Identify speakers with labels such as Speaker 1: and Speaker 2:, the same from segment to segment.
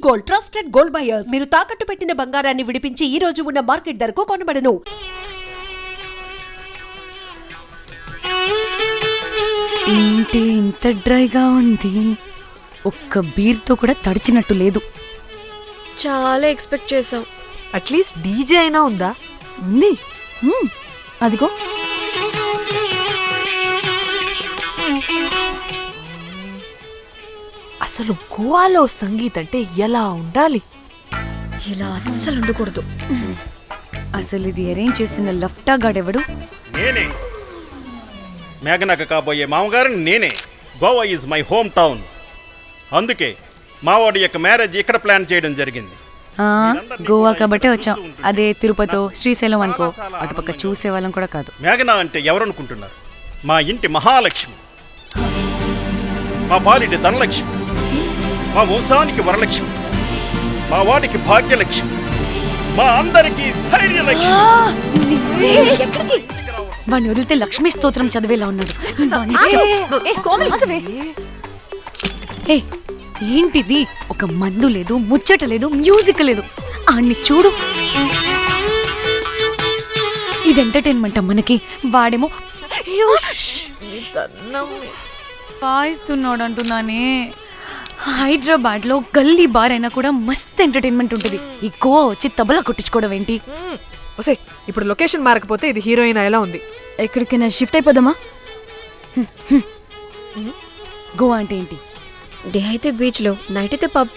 Speaker 1: Gold, trusted gold buyers. మీరు తాకట్టు పెట్టిన బంగారాన్ని విడిపించి ఈ రోజు ఉన్న మార్కెట్ ధరకు కొనబడను.
Speaker 2: ఏంటి ఇంత డ్రైగా ఉంది? ఒక్క బీర్తో కూడా తడిచినట్టు లేదు.
Speaker 3: చాలా ఎక్స్పెక్ట్ చేసాం.
Speaker 4: అట్లీస్ట్ డీజే అయినా ఉందా?
Speaker 2: ఉంది. అదిగో.
Speaker 4: అసలు గోవాలో సంగీత్ అంటే ఎలా ఉండాలి?
Speaker 3: ఇలా అస్సలు ఉండకూడదు.
Speaker 2: అసలు ఇది అరేంజ్ చేసిన లఫ్టా గాడెవడు?
Speaker 5: నేనే. మేఘనకు కాబోయే మామగారిని నేనే. Goa is my home town. అందుకే మావాడి యొక్క మ్యారేజ్ ఇక్కడ ప్లాన్ చేయడం జరిగింది.
Speaker 2: గోవా కాబట్టే వచ్చాం. అదే తిరుపతి, శ్రీశైలం అనుకో, అటుపక్క చూసే వాళ్ళం కూడా కాదు.
Speaker 5: మేఘన అంటే ఎవరనుకుంటున్నారు? మా ఇంటి మహాలక్ష్మి, మా పాలిటి ధనలక్ష్మి, మా వంశానికి వరలక్ష్మి, మా వాడికి భాగ్యలక్ష్మి, మా అందరికీ ధైర్యలక్ష్మి.
Speaker 2: వాడిని వదిలితే లక్ష్మీ స్తోత్రం చదివేలా ఉన్నాడు. ఏంటిది? ఒక మందు లేదు, ముచ్చట లేదు, మ్యూజిక్ లేదు. ఆడిని చూడు. ఇది ఎంటర్టైన్మెంట్ మనకి. వాడేమో వాయిస్తున్నాడు అంటున్నానే. హైదరాబాద్ లో గల్లీ బార్ అయినా కూడా మస్త్ ఎంటర్టైన్మెంట్ ఉంటుంది. ఈ గోవా వచ్చి తబలా కొట్టించుకోవడం ఏంటి?
Speaker 4: ఒసే, ఇప్పుడు లొకేషన్ మారకపోతే ఇది హీరోయిన్ ఎలా ఉంది?
Speaker 2: ఎక్కడికైనా షిఫ్ట్ అయిపోదామా? గోవా అంటే ఏంటి?
Speaker 3: డే అయితే బీచ్ లో, నైట్ అయితే పబ్.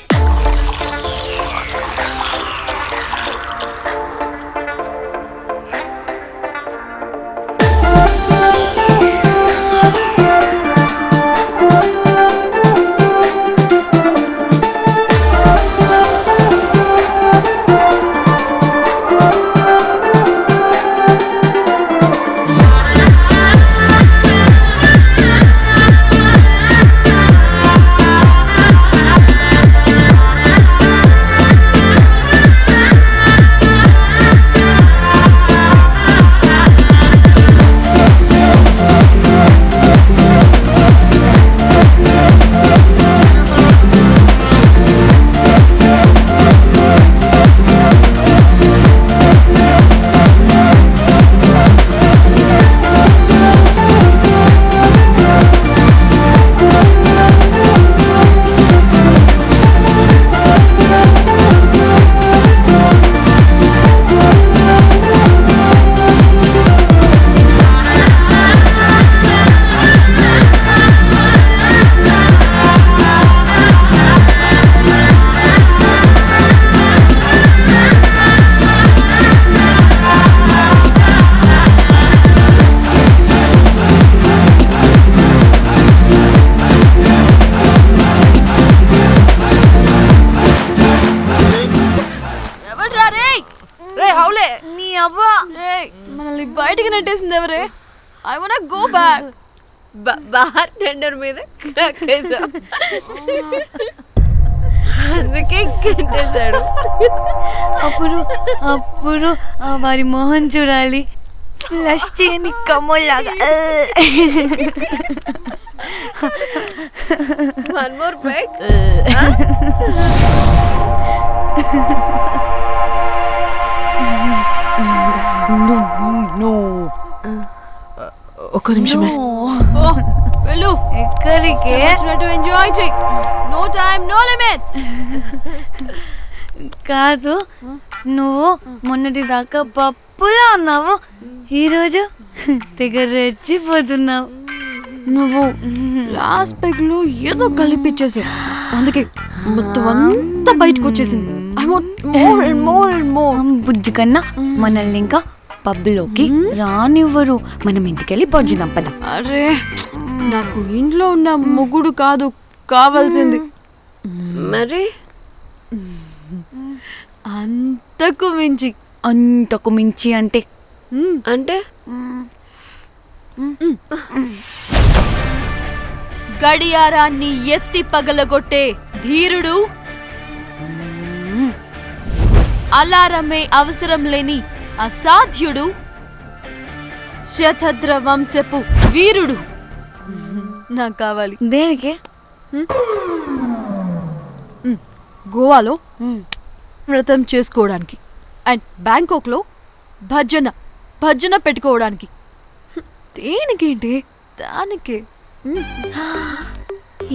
Speaker 6: మనల్ని బయటికి నెట్టేసింది ఎవరే? I want go back.
Speaker 3: Bar tender మీద అందుకే కట్టేశాడు.
Speaker 2: అప్పుడు అప్పుడు వారి మోహన్ చూడాలి. ఫ్లష్ చేయని కమ్మలాగా.
Speaker 3: One more back.
Speaker 4: ఒక్క నిమిషమే.
Speaker 6: వెళ్ళు.
Speaker 2: ఎక్కడికే?
Speaker 6: ఎంజాయ్ చెయ్. No time, no limits.
Speaker 2: కాదు, నువ్వు మొన్నటి దాకా పప్పులా ఉన్నావు, ఈరోజు తెగ రెచ్చిపోతున్నావు.
Speaker 6: నువ్వు లాస్ట్ పెగ్ లో ఏదో కలిపిచ్చేసి, అందుకే మొత్తం అంతా బయటకు వచ్చేసింది. I want more and more and more.
Speaker 2: బుజ్జి కన్నా మనల్ని ఇంకా పబ్లోకి రానివ్వరు. మనం ఇంటికెళ్ళి పొంచుదాం పద.
Speaker 6: అరే, నాకు ఇంట్లో ఉన్న మొగుడు కాదు కావాల్సింది.
Speaker 3: మరి
Speaker 6: అంతకు మించి.
Speaker 2: అంతకు మించి అంటే
Speaker 3: అంటే
Speaker 6: గడియారాన్ని ఎత్తి పగలగొట్టే ధీరుడు, అలారమే అవసరం లేని అసాధ్యుడు, శతద్ర వంశపు వీరుడు నాకు కావాలి.
Speaker 2: దేనికి?
Speaker 6: గోవాలో వ్రతం చేసుకోవడానికి అండ్ బ్యాంకాక్లో భజన పెట్టుకోవడానికి. దేనికేంటి దానికి.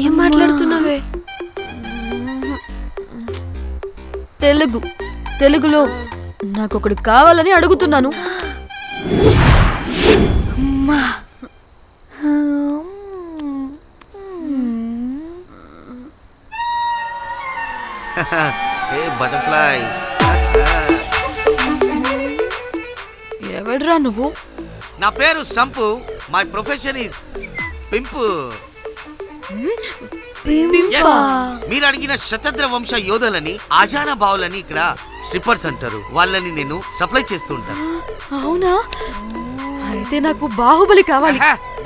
Speaker 3: ఏం మాట్లాడుతున్నావే?
Speaker 6: తెలుగులో నాకొకడు కావాలని అడుగుతున్నాను.
Speaker 7: Hey butterflies.
Speaker 6: ఎవడ్రా నువ్వు?
Speaker 7: నా పేరు Sampu. My profession is pimp. Yes. మీరు అడిగిన శతద్ర వంశ యోధులని ఆజానా బావులని ఇక్కడ స్ట్రిప్పర్స్ అంటారు. వాళ్ళని నేను సప్లై చేస్తూ ఉంటాను.
Speaker 6: అవునా? అయితే నాకు బాహుబలి కావాలి.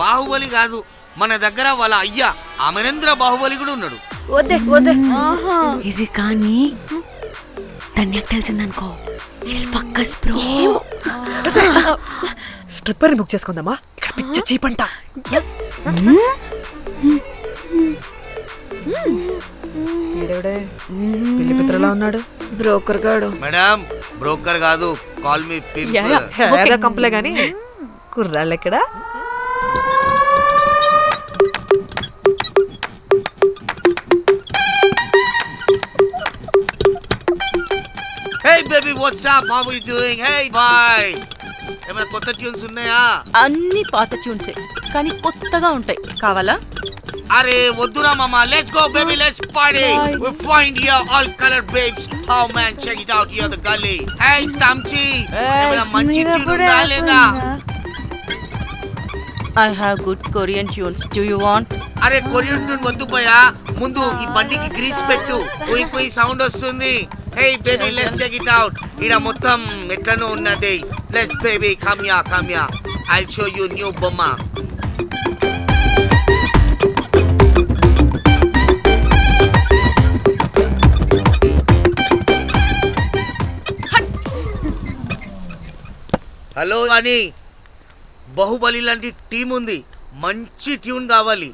Speaker 7: బాహుబలి కాదు, మన దగ్గర వాళ్ళ అయ్యా అమరేంద్ర బాహుబలి కూడా ఉన్నాడు.
Speaker 3: వద్దే వద్దే.
Speaker 2: ఇది కానీ ధన్యకు తెలిసిందనుకో శిల్పక్కస్ బ్రో.
Speaker 4: స్ట్రిప్పర్ బుక్ చేసుకుందామా? ఇక్కడ పిచ్చ చీపంట. ఈడెవడే పిల్లి పిత్రలా ఉన్నాడు.
Speaker 3: బ్రోకర్ గాడు.
Speaker 7: మేడం బ్రోకర్ కాదు, కాల్ మీ పింప్.
Speaker 4: ఏదో కంపలే గాని కుర్రాళ్ళు ఎక్కడ?
Speaker 7: Hey baby, what's up? How are you doing? Hey bye. ఏమైనా కొత్త ట్యూన్స్ ఉన్నాయా?
Speaker 2: అన్ని పాత ట్యూన్సే కానీ కొత్తగా ఉంటాయి. కావాలా?
Speaker 7: అరే వద్దురా మామ, let's go baby, let's party. We find here all color babes. Oh man, check it out here the gully. Hey Tamchi, ఏమైనా మంచి ట్యూన్ ఉందా లేదా?
Speaker 2: I have good Korean tunes. Do you want?
Speaker 7: అరే కొరియన్ ట్యూన్ వద్దు పోయా, ముందు ఈ బండికి గ్రీస్ పెట్టు. కుయ్ కుయ్ సౌండ్ వస్తుంది. Hey baby, let's check it out. ఇడ మొత్తం ఎట్లనో ఉన్నది. Let's baby, come here. I'll show you new బొమ్మ. హలో అని బాహుబలి లాంటి టీం ఉంది. మంచి ట్యూన్ కావాలి,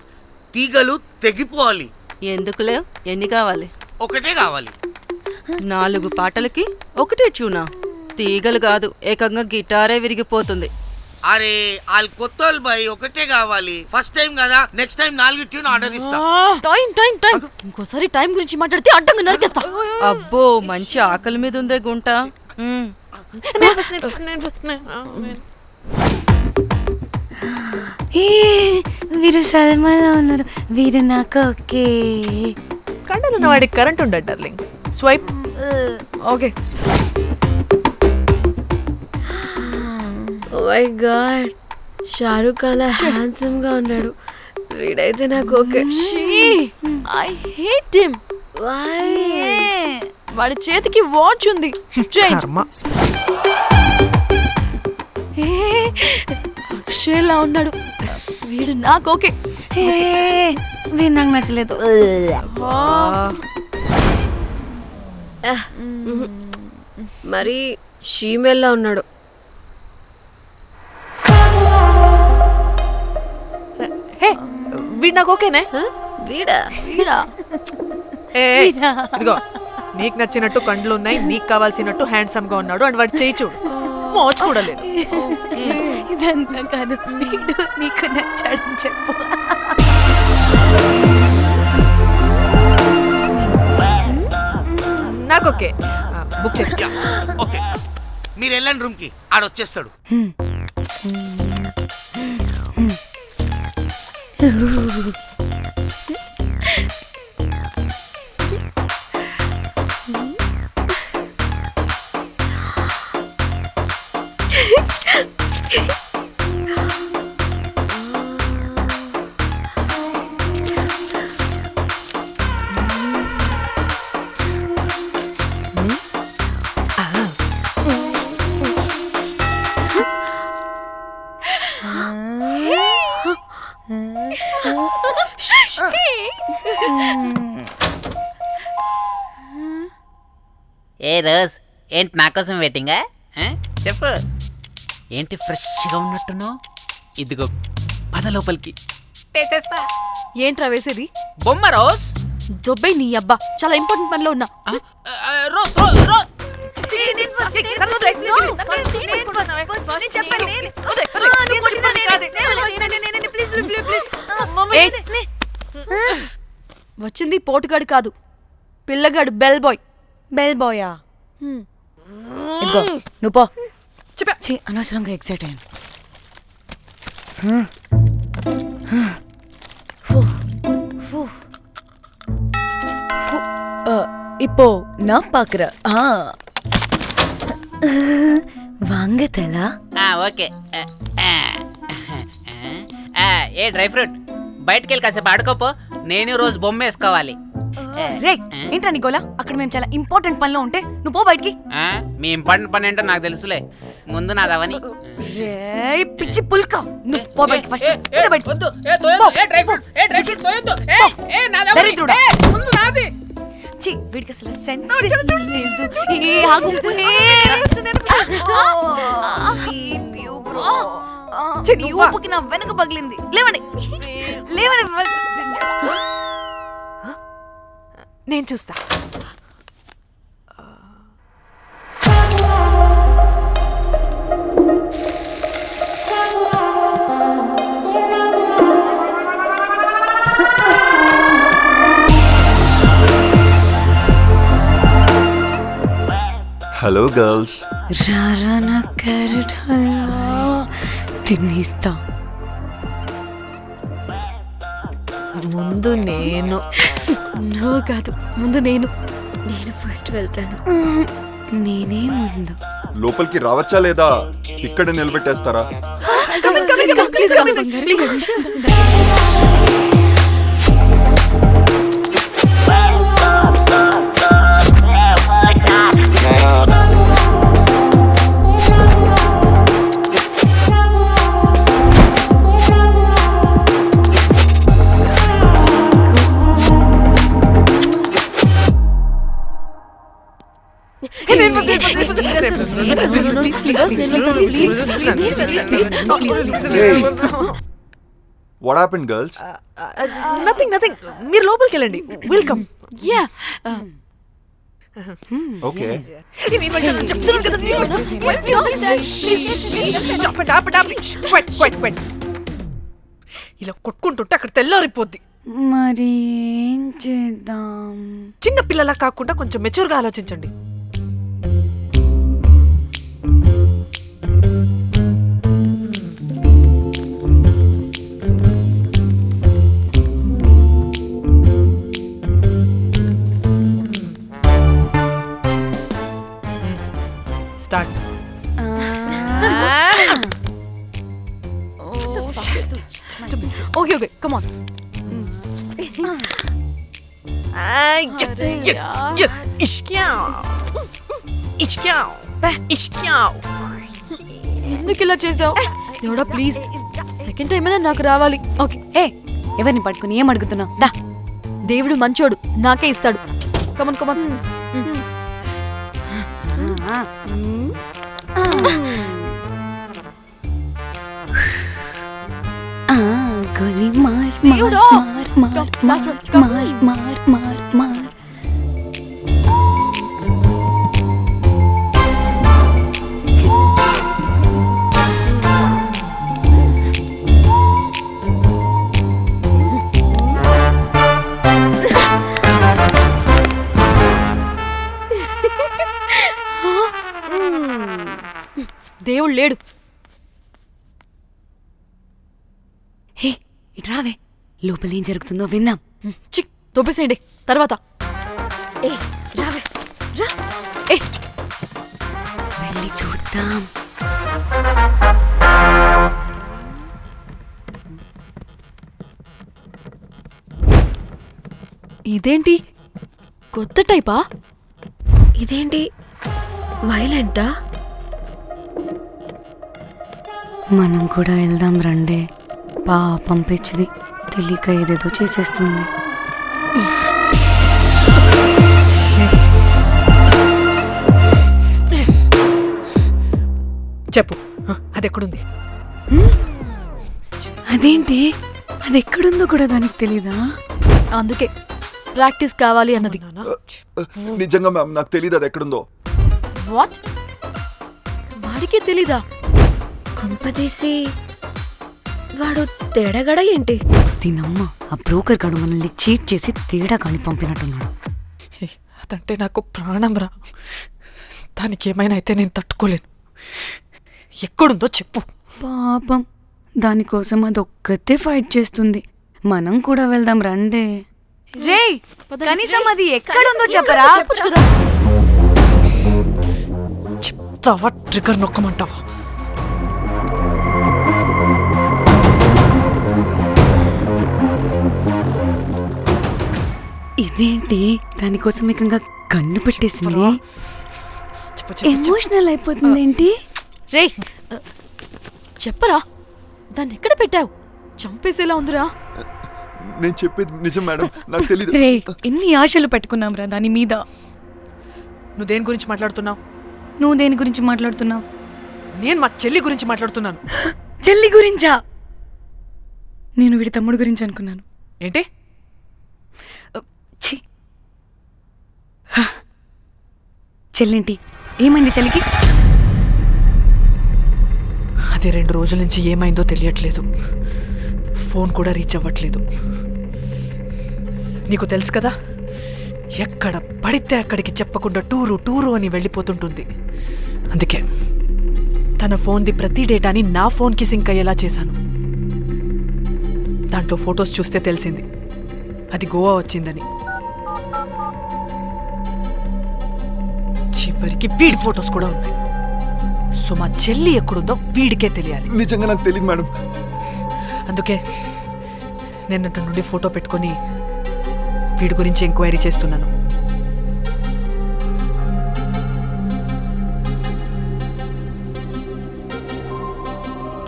Speaker 7: తీగలు తెగిపోవాలి.
Speaker 2: ఎందుకులే, ఎన్ని కావాలి?
Speaker 7: ఒకటే కావాలి.
Speaker 2: 4 పాటలకి ఒకటే ట్యూనా? తీగలు కాదు, ఏకంగా గిటారే విరిగిపోతుంది.
Speaker 7: అరే వాళ్ళు కొత్త వాళ్ళు బై, ఒకటే కావాలి. ఫస్ట్ టైం కదా, నెక్స్ట్ టైం 4 ట్యూన్ ఆర్డర్ ఇస్తా.
Speaker 6: టైం ఇంకోసారి టైం గురించి మాట్లాడితే అడ్డంగా నరికేస్తా.
Speaker 2: అబ్బో, మంచి ఆకలి మీద ఉందే గుంట. వీరు సల్మాలో ఉన్నారు. వీరు నాకు ఓకే.
Speaker 4: కండలున్న వాడికి కరెంట్ ఉండడు darling. Swipe.
Speaker 6: Okay.
Speaker 3: Oh my god, Shahrukh అలా హ్యాండ్సమ్ గా ఉన్నాడు. వీడైతే నాకు okay.
Speaker 6: I hate him.
Speaker 3: Why?
Speaker 6: వాడి చేతికి వాచ్ ఉంది.
Speaker 4: కర్మ.
Speaker 6: అక్షయ్లా ఉన్నాడు. వీడు నాకు ఓకే.
Speaker 2: వీరు నాకు నచ్చలేదు.
Speaker 3: మరి షీమేల్లా ఉన్నాడు.
Speaker 4: హే, వీడు నాకు ఓకేనే.
Speaker 3: వీడా?
Speaker 4: ఇదిగో, నీకు నచ్చినట్టు కండ్లు ఉన్నాయి, నీకు కావాల్సినట్టు హ్యాండ్సమ్ గా ఉన్నాడు. అండ్ వాడు చేయి చూడు, మోచు కూడా లేదు.
Speaker 2: ఇదంతా కాదు, వీడు నీకు నచ్చాడని చెప్పు.
Speaker 4: నాకు ఓకే. బుక్ చేసి
Speaker 7: ఓకే, మీరు వెళ్ళండి రూమ్ కి, ఆడొచ్చేస్తాడు.
Speaker 8: ఏ రోజ్, ఏంటి నా కోసం వెయిటింగా? చెప్పు, ఏంటి ఫ్రెష్గా ఉన్నట్టునో? ఇదిగో పద లోపలికి.
Speaker 6: ఏంట్రా వేసేది?
Speaker 8: బొమ్మ రోజ్,
Speaker 6: దొబ్బే నీ అబ్బా చాలా ఇంపార్టెంట్ పనిలో ఉన్నా. ఏయ్, వచ్చింది పోటుగాడు కాదు, పిల్లగాడు బెల్ బాయ్.
Speaker 2: బెల్ బాయా? ఇదిగో నువ్వు పో. ఛీ, అనవసరంగా ఎక్సైట్ అయ్యాను. இப்போ நான் பாக்குறேன். வாங்க தலா.
Speaker 8: ఓకే. ఏ డ్రై ఫ్రూట్, బయటకు వెళ్ళి కాసేపు ఆడుకోపో. నేను రోజు బొమ్మ వేసుకోవాలి.
Speaker 2: రే ఏంట్రా నికోలా, అక్కడ మేము చాలా ఇంపార్టెంట్ పనిలో ఉంటే నువ్వు పో బయటికి.
Speaker 8: మీ ఇంపార్టెంట్ పని ఏంటో నాకు తెలుసులే, ముందు నాదవని.
Speaker 2: రే పిచ్చి పుల్క, నువ్వు పో బయటికి ఫస్ట్. వీడికి అసలు సెన్స్ లేదు. ఏ ఆగు. నీ ఊపుకి నా వెనక పగిలింది. లేవండి లేవండి.
Speaker 4: నేను చూస్తా.
Speaker 9: Hello girls.
Speaker 2: రారా నా క్యారెట్ హల్వా తినేస్తా.
Speaker 4: ముందు నేను.
Speaker 6: నువ్వు కాదు, ముందు నేను.
Speaker 3: నేను ఫస్ట్ వెళ్తాను.
Speaker 2: నేనే ముందు.
Speaker 9: లోపలికి రావచ్చా లేదా ఇక్కడ నిలబెట్టేస్తారా? What happened, girls?
Speaker 4: Nothing nothing. మీరు లోపలికి వెళ్ళండి. వెల్కమ్.
Speaker 6: Yeah,
Speaker 9: Okay.
Speaker 4: చెప్తున్నాను కదా. ఇలా కొట్టుకుంటుంటే అక్కడ తెల్లారిపోద్ది.
Speaker 2: మరి ఏం చేద్దాం?
Speaker 4: చిన్న పిల్లలా కాకుండా కొంచెం మెచ్యూర్గా ఆలోచించండి. Start.
Speaker 6: Okay okay, come on. ఎందుకు ఇలా చేసావు దేవుడా? ప్లీజ్ సెకండ్ టైం అయినా నాకు రావాలి. ఓకే.
Speaker 2: ఏ ఎవరిని పట్టుకుని ఏం అడుగుతున్నావు? దా.
Speaker 6: దేవుడు మంచోడు, నాకే ఇస్తాడు. Come on come on.
Speaker 2: గోలీ మార్
Speaker 6: దేవుడా!
Speaker 2: మార్ మార్ మార్ మార్ మార్ మార్.
Speaker 6: దేవుడు లేడు.
Speaker 2: హే ఇట్రావే, లోపల ఏం జరుగుతుందో విందాం.
Speaker 6: చిక్ తోపేసేయండి తర్వాత.
Speaker 2: ఏ రావే రా.
Speaker 6: ఏ
Speaker 2: వెళ్ళి చూద్దాం.
Speaker 6: ఇదేంటి కొత్త టైపా?
Speaker 3: ఇదేంటి వైలెంటా?
Speaker 2: మనం కూడా వెళ్దాం రండే. పాపం పిచ్చిది, తెలియక ఏదేదో చేసేస్తుంది.
Speaker 4: చెప్పు, అది ఎక్కడుంది?
Speaker 2: అదేంటి, అది ఎక్కడుందో కూడా దానికి తెలీదా?
Speaker 6: అందుకే ప్రాక్టీస్ కావాలి అన్నది.
Speaker 9: నిజంగా మ్యామ్ నాకు తెలియదు అది ఎక్కడుందో.
Speaker 6: వాట్? వాడికి తెలీదా?
Speaker 3: కొంపదీసి వాడు తేడాగడ ఏంటి?
Speaker 2: దీనమ్మ ఆ బ్రోకర్ గాడు మనల్ని చీట్ చేసి తేడా కాని పంపినట్టున్నాడు.
Speaker 4: అదంటే నాకు ప్రాణం రా. దానికి ఏమైనా అయితే నేను తట్టుకోలేను. ఎక్కడుందో చెప్పు.
Speaker 2: పాపం దానికోసం అది ఒక్కతే ఫైట్ చేస్తుంది. మనం కూడా వెళ్దాం రండి. రే కనీసం అది ఎక్కడుందో చెప్పరా?
Speaker 6: చెప్పొచ్చు కదా.
Speaker 4: చెప్తావా? ట్రిగర్ నొక్కమంటావా?
Speaker 2: ఇదేంటి దానికోసం ఏకంగా కన్ను పెట్టేసింది.
Speaker 4: చెప్పు, చెప్పు, చెప్పు.
Speaker 2: ఎమోషనల్ అయిపోతుంది ఏంటి?
Speaker 6: రే చెప్పరా, దాన్ని ఎక్కడ పెట్టావు? చంపేసేలా ఉందిరా.
Speaker 9: నేను చెప్పేది నిజం మేడం, నాకు తెలియదు.
Speaker 2: రే ఎన్ని ఆశలు పెట్టుకున్నాం రా దాని మీద.
Speaker 4: నువ్వు దేని గురించి మాట్లాడుతున్నావు?
Speaker 2: నువ్వు దేని గురించి మాట్లాడుతున్నావు?
Speaker 4: నేను మా చెల్లి గురించి మాట్లాడుతున్నాను.
Speaker 2: చెల్లి గురించా? నేను వీడి తమ్ముడు గురించి అనుకున్నాను.
Speaker 4: ఏంటి?
Speaker 2: ఛీ. చెల్లింటి ఏమైంది చెల్లికి?
Speaker 4: అది 2 రోజుల నుంచి ఏమైందో తెలియట్లేదు. ఫోన్ కూడా రీచ్ అవ్వట్లేదు. నీకు తెలుసు కదా, ఎక్కడ పడితే అక్కడికి చెప్పకుండా టూరు అని వెళ్ళిపోతుంటుంది. అందుకే తన ఫోన్ది ప్రతి డేటాని నా ఫోన్కి సింక్ అయ్యేలా చేశాను. దాంట్లో ఫొటోస్ చూస్తే తెలిసింది అది గోవా వచ్చిందని. చివరికి వీడి ఫొటోస్ కూడా ఉన్నాయి. సో మా చెల్లి ఎక్కడుందో వీడికే తెలియాలి.
Speaker 9: నిజంగా నాకు తెలియదు మేడం.
Speaker 4: అందుకే నేను అటు నుండి ఫోటో పెట్టుకొని వీడి గురించి ఎంక్వైరీ చేస్తున్నాను.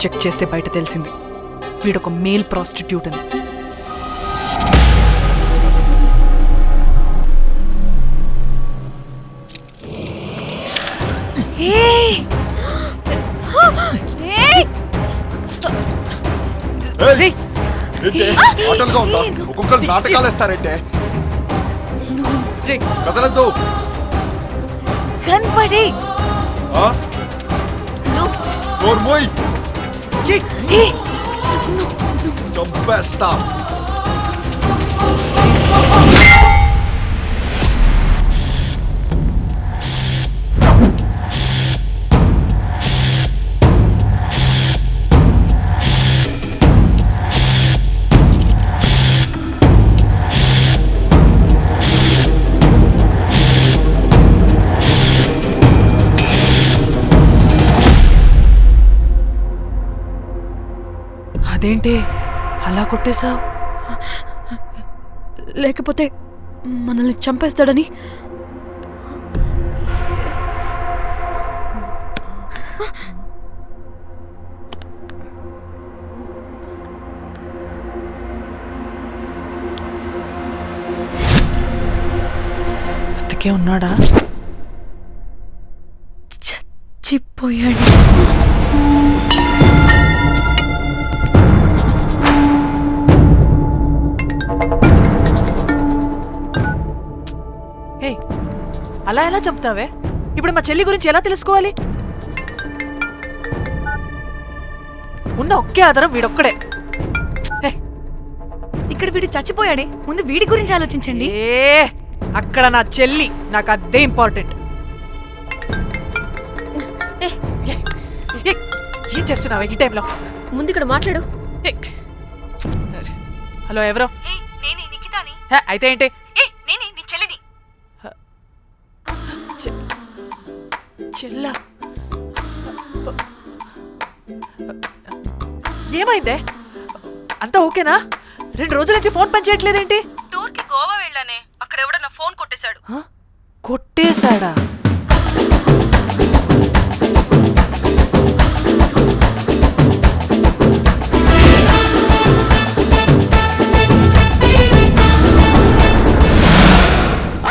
Speaker 4: చెక్ చేస్తే బయట తెలిసింది వీడొక మేల్ ప్రాస్టిట్యూట్ అని.
Speaker 9: ఆటలుగా ఉందా? ఒక్కొక్కరు నాటకాలు వేస్తారంటే కదలద్దు.
Speaker 2: కనపడి
Speaker 9: చంపేస్తా.
Speaker 4: అదేంటి అలా కొట్టేశావు?
Speaker 6: లేకపోతే మనల్ని చంపేస్తాడని.
Speaker 4: బతికే ఉన్నాడా?
Speaker 2: చచ్చిపోయాడు.
Speaker 4: అలా ఎలా చంపుతావే? ఇప్పుడు మా చెల్లి గురించి ఎలా తెలుసుకోవాలి? ఉన్న ఒకే ఆధారం వీడొక్కడే.
Speaker 2: ఇక్కడ వీడు చచ్చిపోయాడే, ముందు వీడి గురించి ఆలోచించండి.
Speaker 4: అక్కడ నా చెల్లి, నాకు అదే ఇంపార్టెంట్. ఏం చేస్తున్నావే ఈ టైంలో?
Speaker 3: ముందు ఇక్కడ మాట్లాడు.
Speaker 4: హలో, ఎవరో? అయితే ఏంటి? చెల్లా, ఏమైందే? అంతా ఓకేనా? 2 రోజుల నుంచి ఫోన్ పని చేయట్లేదేంటి?
Speaker 2: టూర్కి గోవా వెళ్ళానే, అక్కడ ఎవడో నా ఫోన్ కొట్టేశాడు.
Speaker 4: కొట్టేశాడా?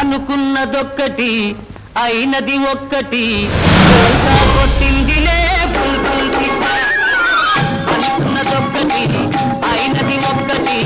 Speaker 10: అనుకున్నదొక్కటి అయినది ఒక్కటి, కొట్టిందిలే బుల్బుల్ పిట్ట. అనుకున్నదొక్కటి అయినది ఒక్కటి.